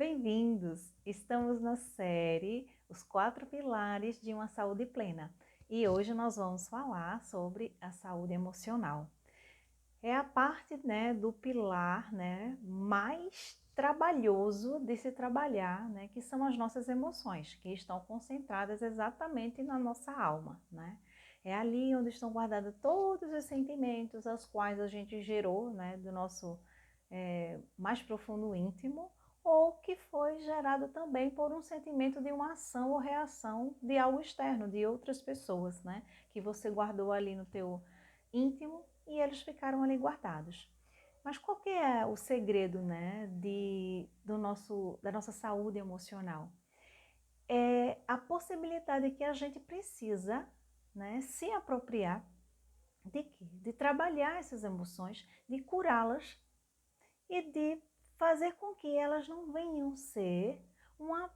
Bem-vindos! Estamos na série Os Quatro Pilares de uma Saúde Plena e hoje nós vamos falar sobre a saúde emocional. É a parte, do pilar, mais trabalhoso de se trabalhar, que são as nossas emoções, que estão concentradas exatamente na nossa alma, É ali onde estão guardados todos os sentimentos aos quais a gente gerou, do nosso mais profundo íntimo, ou que foi gerado também por um sentimento de uma ação ou reação de algo externo, de outras pessoas, que você guardou ali no teu íntimo e eles ficaram ali guardados. Mas qual que é o segredo, da nossa saúde emocional? É a possibilidade que a gente precisa, se apropriar de quê? De trabalhar essas emoções, de curá-las e de fazer com que elas não venham ser uma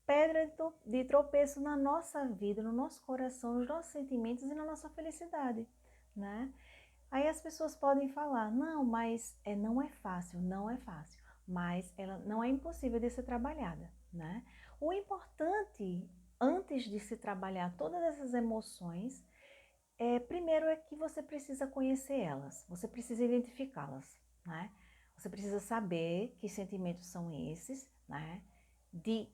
pedra de tropeço na nossa vida, no nosso coração, nos nossos sentimentos e na nossa felicidade, Aí as pessoas podem falar, não, mas não é fácil, não é fácil, mas ela não é impossível de ser trabalhada, O importante, antes de se trabalhar todas essas emoções, primeiro é que você precisa conhecer elas, você precisa identificá-las, Você precisa saber que sentimentos são esses, De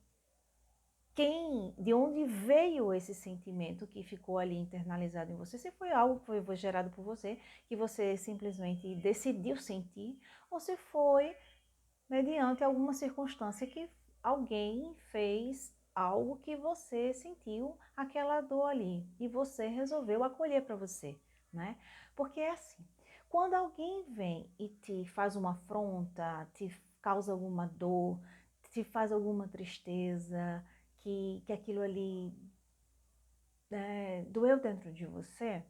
de onde veio esse sentimento que ficou ali internalizado em você, se foi algo que foi gerado por você, que você simplesmente decidiu sentir, ou se foi mediante alguma circunstância que alguém fez algo que você sentiu aquela dor ali e você resolveu acolher para você, Porque é assim, quando alguém vem e te faz uma afronta, te causa alguma dor, te faz alguma tristeza, que aquilo ali doeu dentro de você,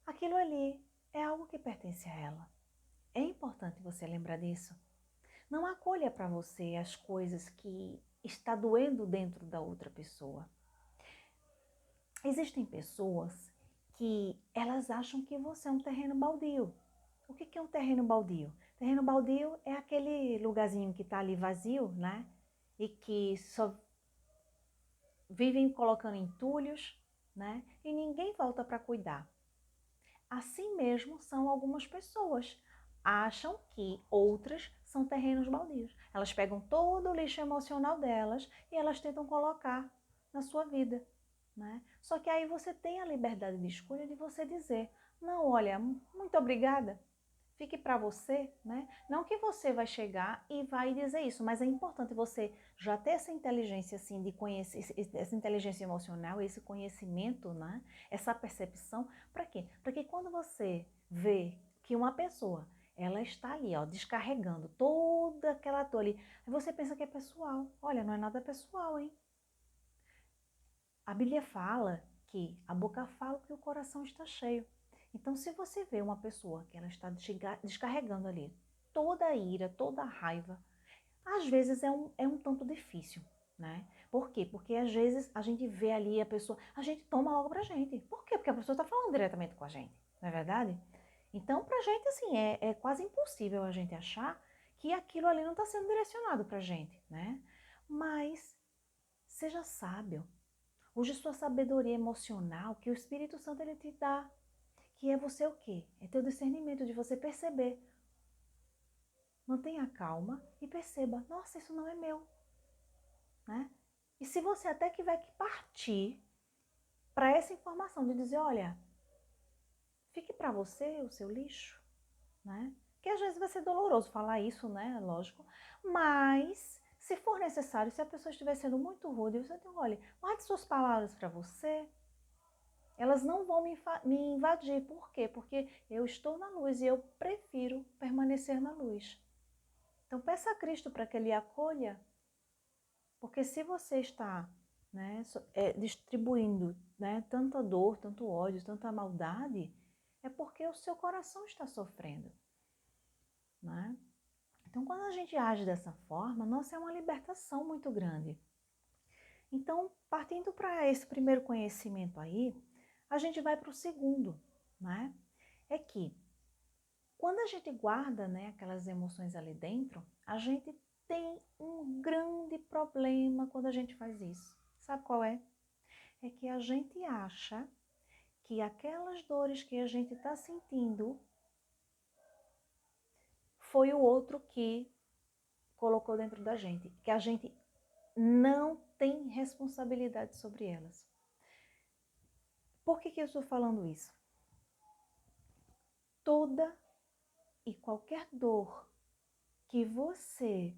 aquilo ali é algo que pertence a ela. É importante você lembrar disso. Não acolha para você as coisas que está doendo dentro da outra pessoa. Existem pessoas que elas acham que você é um terreno baldio. O que é um terreno baldio? Terreno baldio é aquele lugarzinho que está ali vazio, E que só vivem colocando entulhos, E ninguém volta para cuidar. Assim mesmo são algumas pessoas. Acham que outras são terrenos baldios. Elas pegam todo o lixo emocional delas e elas tentam colocar na sua vida, Só que aí você tem a liberdade de escolha de você dizer, não, olha, muito obrigada, fique para você, Não que você vai chegar e vai dizer isso, mas é importante você já ter essa inteligência assim de conhecer, essa inteligência emocional, esse conhecimento, Essa percepção, para quê? Para que quando você vê que uma pessoa, ela está ali, ó, descarregando toda aquela dor ali, aí você pensa que é pessoal. Olha, não é nada pessoal, hein? A Bíblia fala que a boca fala que o coração está cheio. Então, se você vê uma pessoa que ela está descarregando ali toda a ira, toda a raiva, às vezes é um tanto difícil, Por quê? Porque às vezes a gente vê ali a pessoa, a gente toma logo pra gente. Por quê? Porque a pessoa está falando diretamente com a gente, não é verdade? Então, pra gente, assim, é quase impossível a gente achar que aquilo ali não está sendo direcionado pra gente, Mas seja sábio. Use sua sabedoria emocional que o Espírito Santo ele te dá. Que é você o quê? É teu discernimento de você perceber. Mantenha calma e perceba, nossa, isso não é meu. E se você até tiver que partir para essa informação de dizer, olha, fique para você o seu lixo, Que às vezes vai ser doloroso falar isso, Lógico. Mas, se for necessário, se a pessoa estiver sendo muito rude, você diz, olha, guarde suas palavras para você. Elas não vão me invadir. Por quê? Porque eu estou na luz e eu prefiro permanecer na luz. Então, peça a Cristo para que Ele acolha. Porque se você está distribuindo tanta dor, tanto ódio, tanta maldade, é porque o seu coração está sofrendo. Então, quando a gente age dessa forma, nossa, é uma libertação muito grande. Então, partindo para esse primeiro conhecimento aí, a gente vai para o segundo, É que quando a gente guarda aquelas emoções ali dentro, a gente tem um grande problema quando a gente faz isso. Sabe qual é? É que a gente acha que aquelas dores que a gente está sentindo foi o outro que colocou dentro da gente, que a gente não tem responsabilidade sobre elas. Por que eu estou falando isso? Toda e qualquer dor que você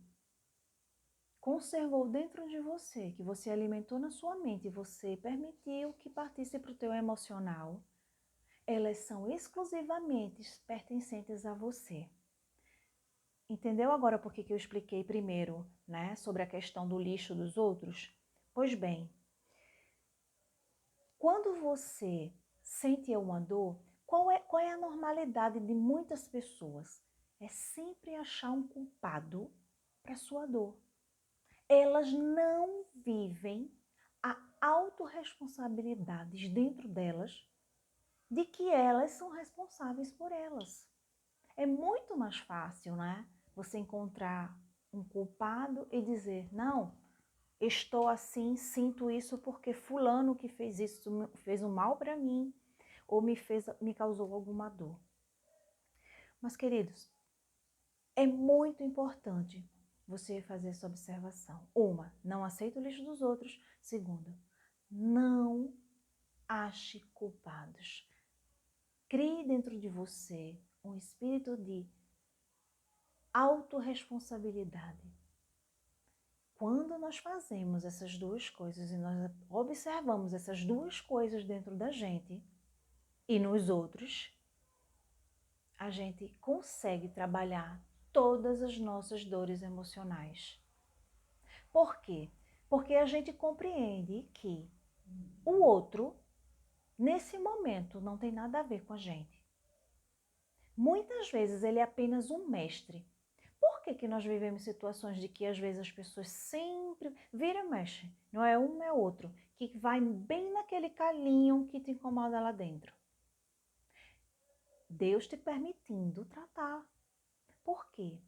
conservou dentro de você, que você alimentou na sua mente e você permitiu que partisse para o teu emocional, elas são exclusivamente pertencentes a você. Entendeu agora por que eu expliquei primeiro, né, sobre a questão do lixo dos outros? Pois bem, quando você sente uma dor, qual é a normalidade de muitas pessoas? É sempre achar um culpado para sua dor. Elas não vivem a autorresponsabilidade dentro delas de que elas são responsáveis por elas. É muito mais fácil, né? Você encontrar um culpado e dizer, não, estou assim, sinto isso porque fulano que fez isso fez um mal para mim ou me causou alguma dor. Mas, queridos, é muito importante você fazer essa observação. Uma, não aceita o lixo dos outros. Segunda, não ache culpados. Crie dentro de você um espírito de autorresponsabilidade. Quando nós fazemos essas duas coisas e nós observamos essas duas coisas dentro da gente e nos outros, a gente consegue trabalhar todas as nossas dores emocionais. Por quê? Porque a gente compreende que o outro, nesse momento, não tem nada a ver com a gente. Muitas vezes ele é apenas um mestre. Por que nós vivemos situações de que às vezes as pessoas sempre viram e mexe? Não é um, é outro, que vai bem naquele calinho que te incomoda lá dentro. Deus te permitindo tratar. Por quê?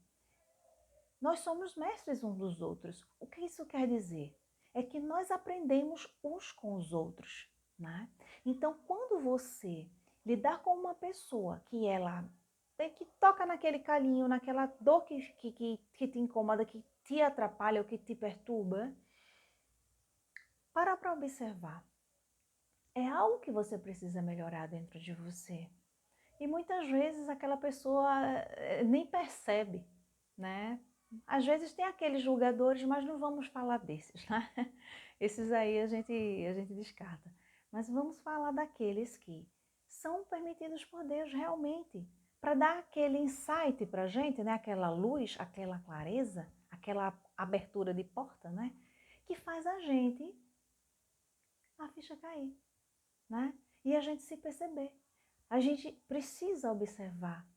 Nós somos mestres uns dos outros. O que isso quer dizer? É que nós aprendemos uns com os outros, né? Então, quando você lidar com uma pessoa que ela que toca naquele calinho, naquela dor que te incomoda, que te atrapalha ou que te perturba, para observar. É algo que você precisa melhorar dentro de você. E muitas vezes aquela pessoa nem percebe, né? Às vezes tem aqueles julgadores, mas não vamos falar desses, né? Esses aí a gente descarta. Mas vamos falar daqueles que são permitidos por Deus realmente, para dar aquele insight para a gente, né? Aquela luz, aquela clareza, aquela abertura de porta, né? Que faz a ficha cair, né? E a gente se perceber. A gente precisa observar,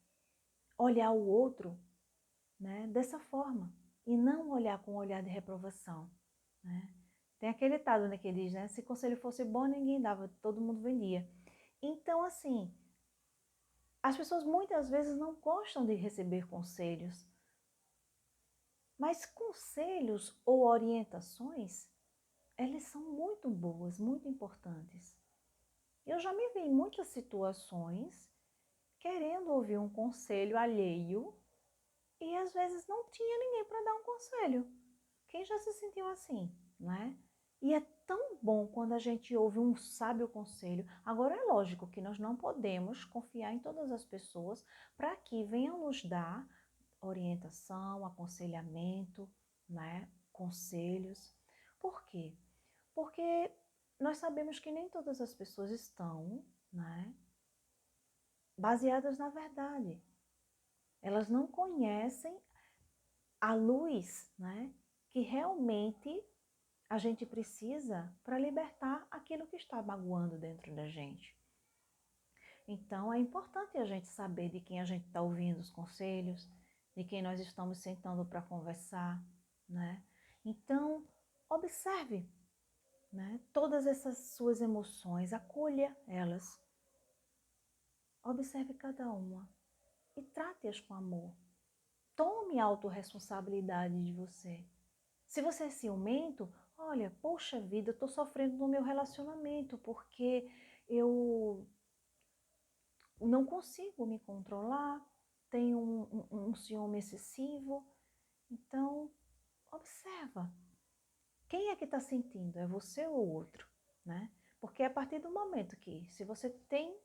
olhar o outro, né, dessa forma e não olhar com um olhar de reprovação, né? Tem aquele ditado, né, que diz, né, se conselho fosse bom, ninguém dava, todo mundo vendia. Então, assim, as pessoas muitas vezes não gostam de receber conselhos, mas conselhos ou orientações, elas são muito boas, muito importantes. Eu já me vi em muitas situações querendo ouvir um conselho alheio e às vezes não tinha ninguém para dar um conselho. Quem já se sentiu assim, né? E é tão bom quando a gente ouve um sábio conselho. Agora é lógico que nós não podemos confiar em todas as pessoas para que venham nos dar orientação, aconselhamento, né? Conselhos. Por quê? Porque nós sabemos que nem todas as pessoas estão, né, baseadas na verdade. Elas não conhecem a luz, né, que realmente a gente precisa para libertar aquilo que está magoando dentro da gente. Então, é importante a gente saber de quem a gente está ouvindo os conselhos, de quem nós estamos sentando para conversar, né? Então, observe, né, todas essas suas emoções, acolha elas. Observe cada uma e trate-as com amor. Tome autorresponsabilidade de você. Se você é ciumento, olha, poxa vida, eu estou sofrendo no meu relacionamento porque eu não consigo me controlar, tenho um ciúme excessivo. Então, observa. Quem é que está sentindo? É você ou o outro, né? Porque a partir do momento que, se você tem,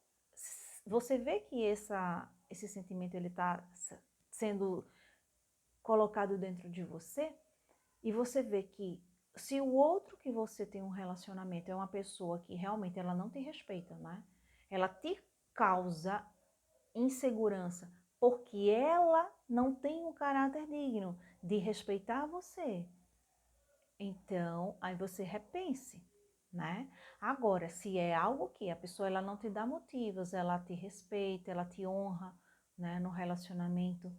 você vê que esse sentimento ele está sendo colocado dentro de você, e você vê que se o outro que você tem um relacionamento é uma pessoa que realmente ela não te respeita, né? Ela te causa insegurança porque ela não tem um caráter digno de respeitar você. Então, aí você repense, né? Agora, se é algo que a pessoa ela não te dá motivos, ela te respeita, ela te honra, né, no relacionamento,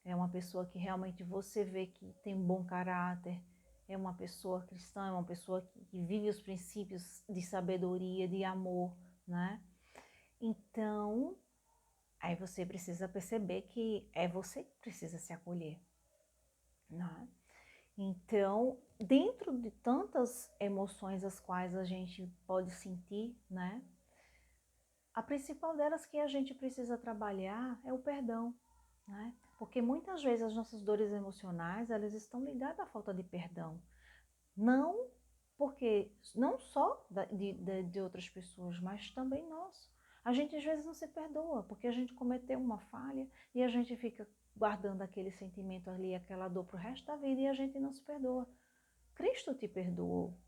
é uma pessoa que realmente você vê que tem um bom caráter, é uma pessoa cristã, é uma pessoa que vive os princípios de sabedoria, de amor, né? Então, aí você precisa perceber que é você que precisa se acolher, né? Então, dentro de tantas emoções as quais a gente pode sentir, né? A principal delas que a gente precisa trabalhar é o perdão, né? Porque muitas vezes as nossas dores emocionais, elas estão ligadas à falta de perdão. Não porque, não só de outras pessoas, mas também nós. A gente às vezes não se perdoa, porque a gente cometeu uma falha e a gente fica guardando aquele sentimento ali, aquela dor para o resto da vida e a gente não se perdoa. Cristo te perdoou.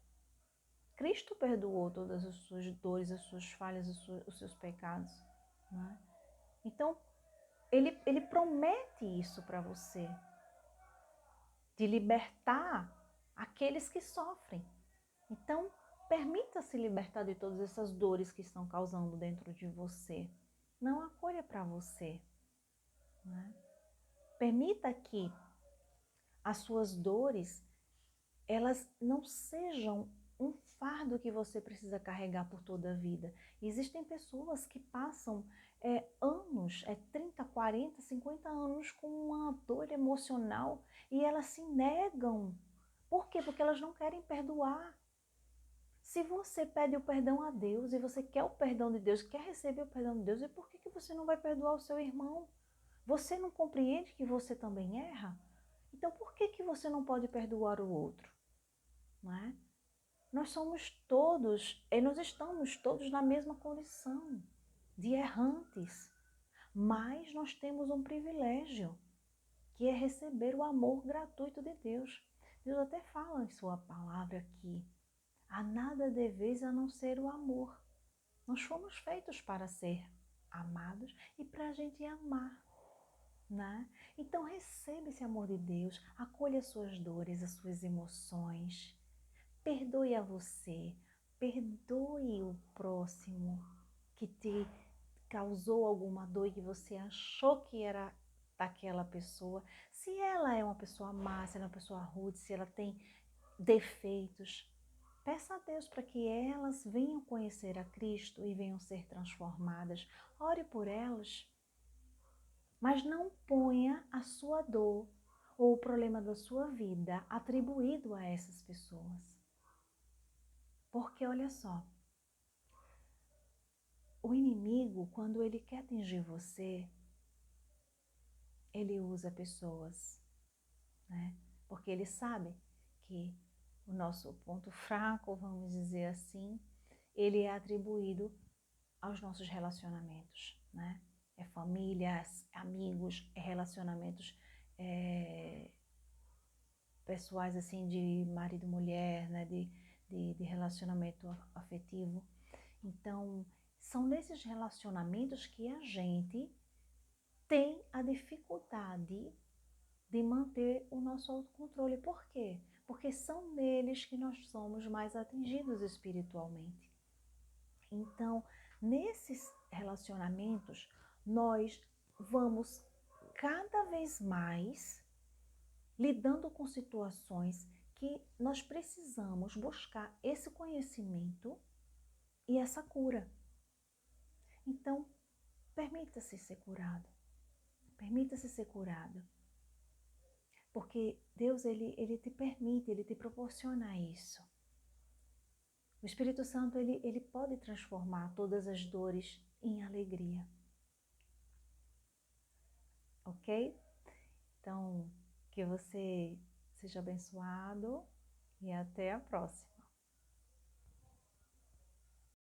Cristo perdoou todas as suas dores, as suas falhas, os seus pecados, né? Então, ele promete isso para você, de libertar aqueles que sofrem. Então, permita-se libertar de todas essas dores que estão causando dentro de você. Não acolha para você, né? Permita que as suas dores, elas não sejam um fardo que você precisa carregar por toda a vida. Existem pessoas que passam anos, 30, 40, 50 anos com uma dor emocional e elas se negam. Por quê? Porque elas não querem perdoar. Se você pede o perdão a Deus e você quer o perdão de Deus, quer receber o perdão de Deus, e por que você não vai perdoar o seu irmão? Você não compreende que você também erra? Então por que você não pode perdoar o outro? Não é? Nós somos todos, e nós estamos todos na mesma condição de errantes, mas nós temos um privilégio, que é receber o amor gratuito de Deus. Deus até fala em sua palavra aqui, a nada deveis a não ser o amor. Nós fomos feitos para ser amados e para a gente amar, né? Então receba esse amor de Deus, acolha as suas dores, as suas emoções, perdoe a você, perdoe o próximo que te causou alguma dor e que você achou que era daquela pessoa. Se ela é uma pessoa má, se ela é uma pessoa rude, se ela tem defeitos, peça a Deus para que elas venham conhecer a Cristo e venham ser transformadas. Ore por elas, mas não ponha a sua dor ou o problema da sua vida atribuído a essas pessoas. Porque olha só, o inimigo, quando ele quer atingir você, ele usa pessoas, né? Porque ele sabe que o nosso ponto fraco, vamos dizer assim, ele é atribuído aos nossos relacionamentos, né? É famílias, amigos, é relacionamentos pessoais, assim, de marido e mulher, né? De relacionamento afetivo. Então, são nesses relacionamentos que a gente tem a dificuldade de manter o nosso autocontrole. Por quê? Porque são neles que nós somos mais atingidos espiritualmente. Então, nesses relacionamentos, nós vamos cada vez mais lidando com situações que nós precisamos buscar esse conhecimento e essa cura. Então, permita-se ser curado. Permita-se ser curado. Porque Deus, ele te permite, ele te proporciona isso. O Espírito Santo, ele pode transformar todas as dores em alegria. Ok? Então, que você seja abençoado e até a próxima.